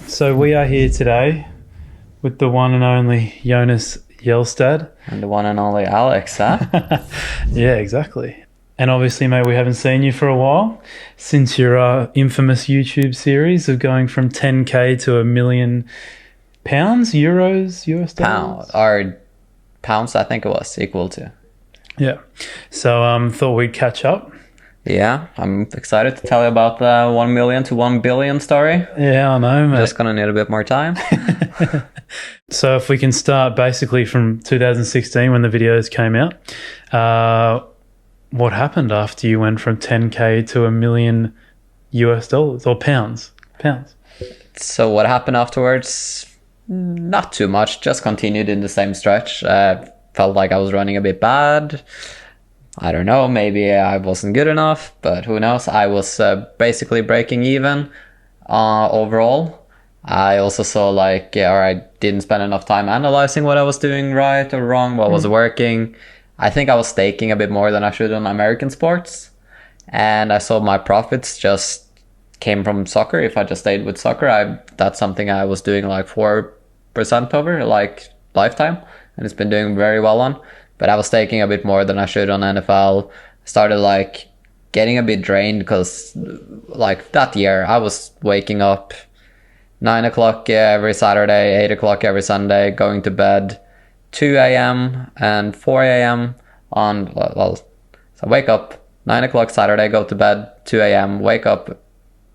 So we are here today with the one and only Jonas Gjelstad. And the one and only Alex, huh? Yeah, exactly. And obviously, mate, we haven't seen you for a while since your infamous YouTube series of going from 10K to £1 million, euros, US dollars? Or pounds, I think it was, equal to. Yeah. So thought we'd catch up. Yeah, I'm excited to tell you about the 1 million to 1 billion story. Yeah, I know, mate. Just gonna need a bit more time. So if we can start basically from 2016 when the videos came out, what happened after you went from 10K to $1 million US dollars or pounds? So what happened afterwards? Not too much, just continued in the same stretch. Felt like I was running a bit bad. I don't know, maybe I wasn't good enough, but who knows. I was basically breaking even overall. I also saw or I didn't spend enough time analyzing what I was doing right or wrong, what was working. I think I was staking a bit more than I should on American sports. And I saw my profits just came from soccer. If I just stayed with soccer, that's something I was doing like 4% over, like lifetime. And it's been doing very well on. But I was staking a bit more than I should on NFL. Started like getting a bit drained because like that year I was waking up 9 o'clock every Saturday, 8 o'clock every Sunday, going to bed 2 a.m. and 4 a.m. So I wake up 9 o'clock Saturday, go to bed 2 a.m., wake up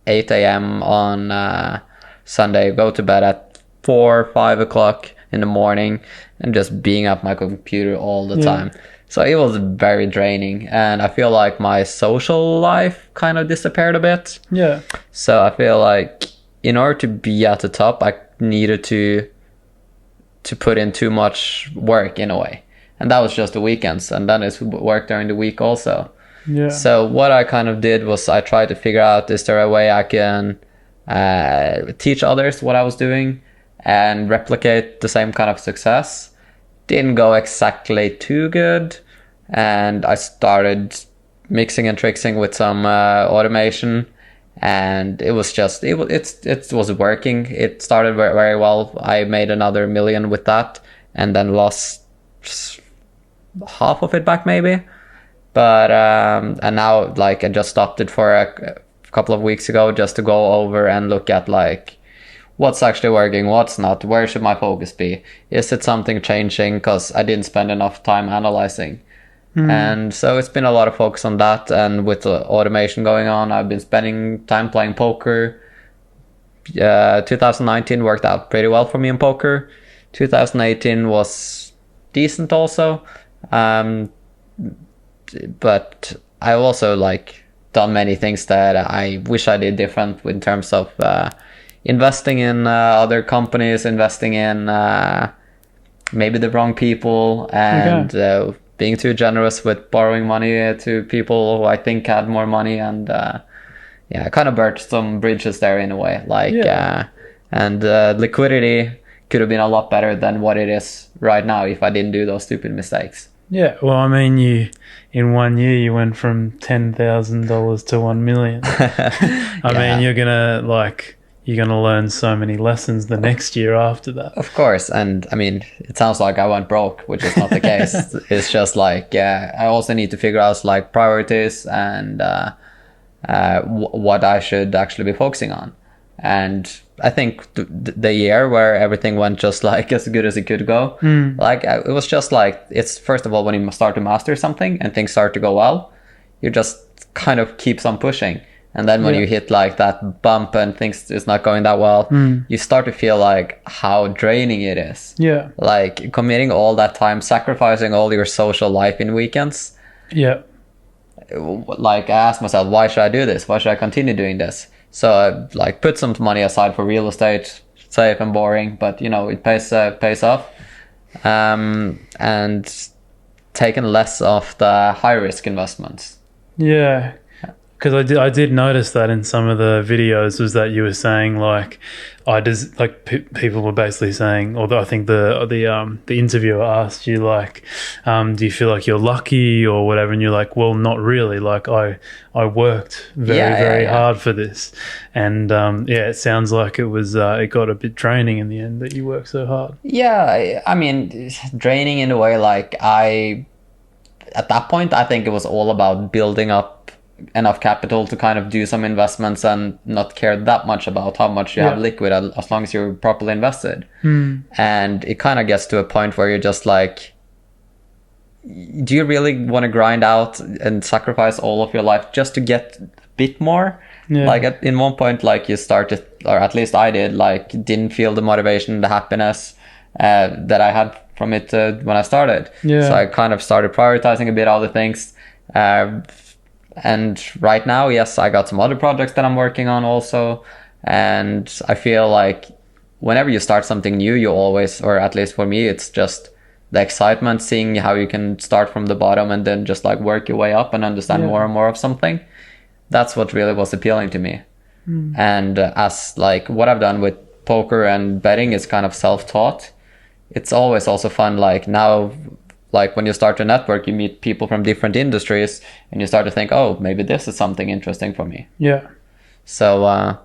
8 a.m. on Sunday, go to bed at 4, 5 o'clock in the morning, and just being at my computer all the time. So it was very draining, and I feel like my social life kind of disappeared a bit. Yeah. So I feel like in order to be at the top, I needed to put in too much work in a way. And that was just the weekends, and then it's work during the week also. Yeah. So what I kind of did was I tried to figure out, is there a way I can teach others what I was doing and replicate the same kind of success? Didn't go exactly too good, and I started mixing and tricksing with some automation, and it was working. It started very, very well. I made another $1 million with that, and then lost half of it back maybe. But and now I just stopped it for a couple of weeks ago just to go over and look at what's actually working, what's not, where should my focus be? Is it something changing because I didn't spend enough time analyzing? And so it's been a lot of focus on that, and with the automation going on, I've been spending time playing poker. 2019 worked out pretty well for me in poker. 2018 was decent also. But I also done many things that I wish I did different in terms of investing in other companies, investing in maybe the wrong people, and being too generous with borrowing money to people who I think had more money, and I kind of burnt some bridges there in a way. And liquidity could have been a lot better than what it is right now if I didn't do those stupid mistakes. Yeah, well, I mean, in 1 year you went from $10,000 to $1 million. I mean, you're gonna learn so many lessons the next year after that. Of course, and I mean, it sounds like I went broke, which is not the case. It's just I also need to figure out priorities and what I should actually be focusing on. And I think the year where everything went just as good as it could go, it was just it's first of all, when you start to master something and things start to go well, you just kind of keeps on pushing. And then when you hit that bump and things is not going that well, you start to feel how draining it is. Yeah. Committing all that time, sacrificing all your social life in weekends. Yeah. I asked myself, why should I do this? Why should I continue doing this? So I put some money aside for real estate, safe and boring, but it pays off. And taken less of the high risk investments. Yeah. Because I did notice that in some of the videos was that you were saying like, people were basically saying, although I think the interviewer asked you like, do you feel like you're lucky or whatever, and you're like, well, not really. Like I worked very hard for this, and it sounds like it was it got a bit draining in the end that you worked so hard. Yeah, I mean, draining in a way. Like at that point, I think it was all about building up enough capital to kind of do some investments and not care that much about how much you have liquid as long as you're properly invested. And it kind of gets to a point where you're just like, do you really want to grind out and sacrifice all of your life just to get a bit more? Like in one point, like you started, or at least I did, like didn't feel the motivation, the happiness that I had from it when I started. So I kind of started prioritizing a bit other things. And right now, yes, I got some other projects that I'm working on also. And I feel like whenever you start something new, you always, or at least for me, it's just the excitement, seeing how you can start from the bottom and then just like work your way up and understand more and more of something. That's what really was appealing to me. And as like what I've done with poker and betting is kind of self-taught. It's always also fun, like now, like when you start a network, you meet people from different industries and you start to think, oh, maybe this is something interesting for me. So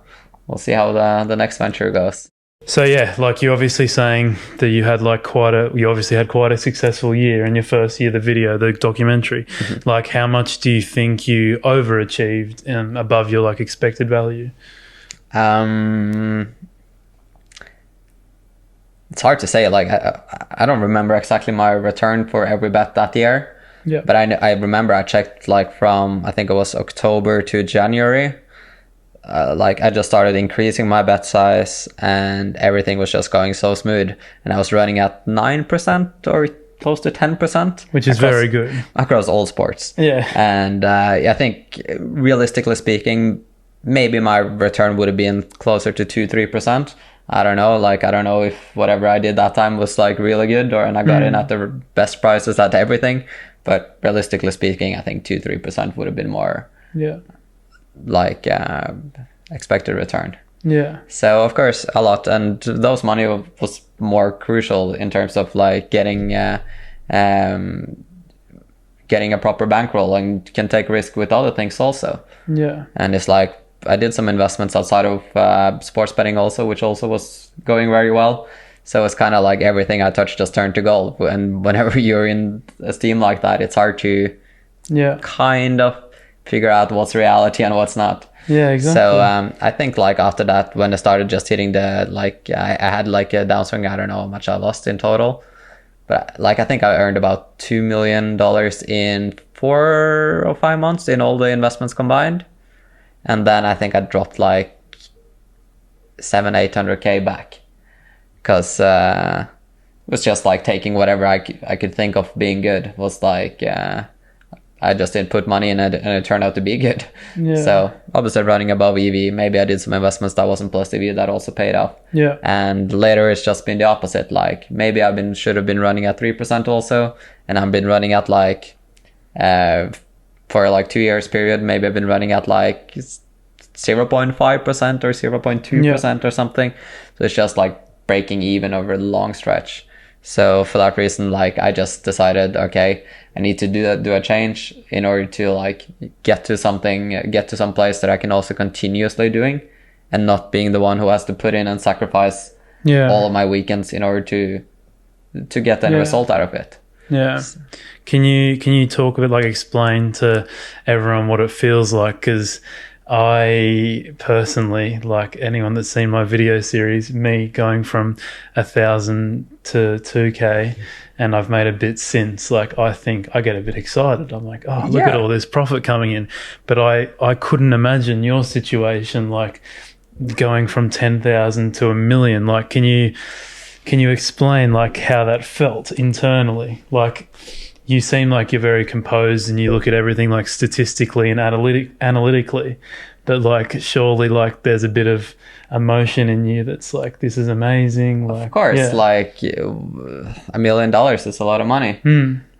we'll see how the next venture goes. So yeah, like you're obviously saying that you obviously had quite a successful year in your first year, the documentary. Like how much do you think you overachieved and above your like expected value? It's hard to say. Like I don't remember exactly my return for every bet that year. But I remember I checked like from, I think it was October to January. Like I just started increasing my bet size and everything was just going so smooth. And I was running at 9% or close to 10%. Which is very good. Across all sports. And I think realistically speaking, maybe my return would have been closer to 2-3%. I don't know. Like, I don't know if whatever I did that time was like really good and I got in at the best prices at everything. But realistically speaking, I think 2-3% would have been more like expected return. So of course a lot, and those money was more crucial in terms of like getting a proper bankroll and can take risk with other things also. And it's like I did some investments outside of sports betting also, which also was going very well. So it's kind of like everything I touched just turned to gold. And whenever you're in a steam like that, it's hard to kind of figure out what's reality and what's not. So I think like after that, when I started just hitting the, like I had like a downswing, I don't know how much I lost in total. But like I think I earned about $2 million in 4 or 5 months in all the investments combined. And then I think I dropped like 700-800K back because it was just like taking whatever I could think of being good. It was like I just didn't put money in it and it turned out to be good. So obviously running above EV, maybe I did some investments that wasn't plus EV that also paid off. And later it's just been the opposite. Like maybe should have been running at 3% also, and I've been running at like for like 2 years period, maybe I've been running at like 0.5% or 0.2% or something. So it's just like breaking even over a long stretch. So for that reason, like I just decided, okay, I need to do a change in order to like get to some place that I can also continuously doing and not being the one who has to put in and sacrifice all of my weekends in order to get any result out of it. Can you talk a bit, like explain to everyone what it feels like? Because I personally, like anyone that's seen my video series, me going from 1,000 to 2K, and I've made a bit since, like I think I get a bit excited. I'm like, oh, look at all this profit coming in. But I couldn't imagine your situation, like going from 10,000 to 1 million. Like, can you explain like how that felt internally? Like, you seem like you're very composed and you look at everything like statistically and analytically, but like surely like there's a bit of emotion in you that's like, this is amazing. Like, of course, like $1 million is a lot of money.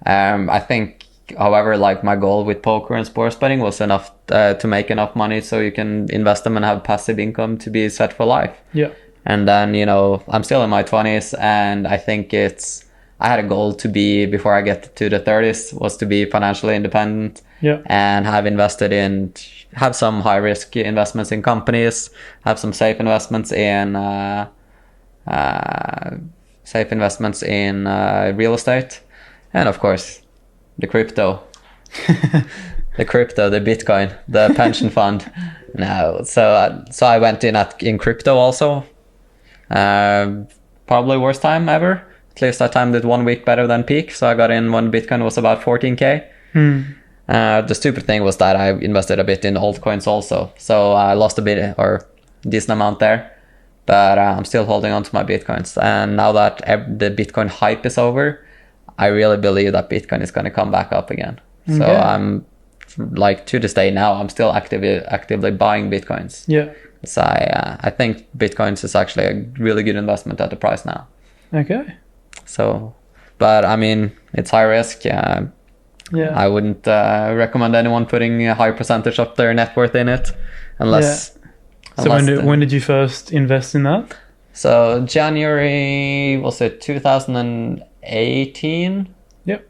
I think however, like my goal with poker and sports betting was enough to make enough money so you can invest them and have passive income to be set for life. Yeah. And then, you know, I'm still in my 20s, and I think I had a goal to be, before I get to the 30s, was to be financially independent. Yeah. And have some high risk investments in companies, have some safe investments in real estate, and of course the crypto. The Bitcoin, the pension fund. No, so I went in crypto also. Probably worst time ever. At least I timed it 1 week better than peak, so I got in when Bitcoin was about 14k. The stupid thing was that I invested a bit in altcoins also, so I lost a bit or decent amount there. But I'm still holding on to my Bitcoins, and now that the Bitcoin hype is over, I really believe that Bitcoin is going to come back up again. Okay. So I'm like, to this day now, I'm still actively buying Bitcoins. Yeah. So I think Bitcoins is actually a really good investment at the price now. Okay. So, but I mean, it's high risk. Yeah. I wouldn't recommend anyone putting a high percentage of their net worth in it, unless. So when did you first invest in that? So January, was it 2018? Yep.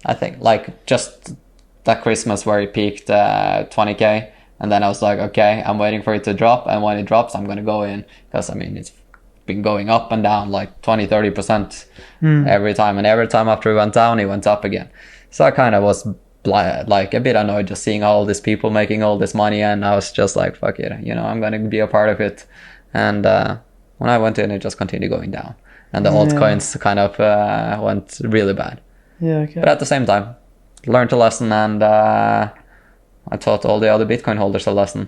I think, like, just that Christmas where it peaked 20k, and then I was like, okay, I'm waiting for it to drop, and when it drops, I'm gonna go in, because I mean, it's been going up and down like 20-30% every time, and every time after it went down, it went up again. So I kind of was like a bit annoyed just seeing all these people making all this money, and I was just like, fuck it, you know, I'm gonna be a part of it. And when I went in, it just continued going down, and the altcoins kind of went really bad. Yeah. Okay. But at the same time, learned a lesson, and I taught all the other Bitcoin holders a lesson.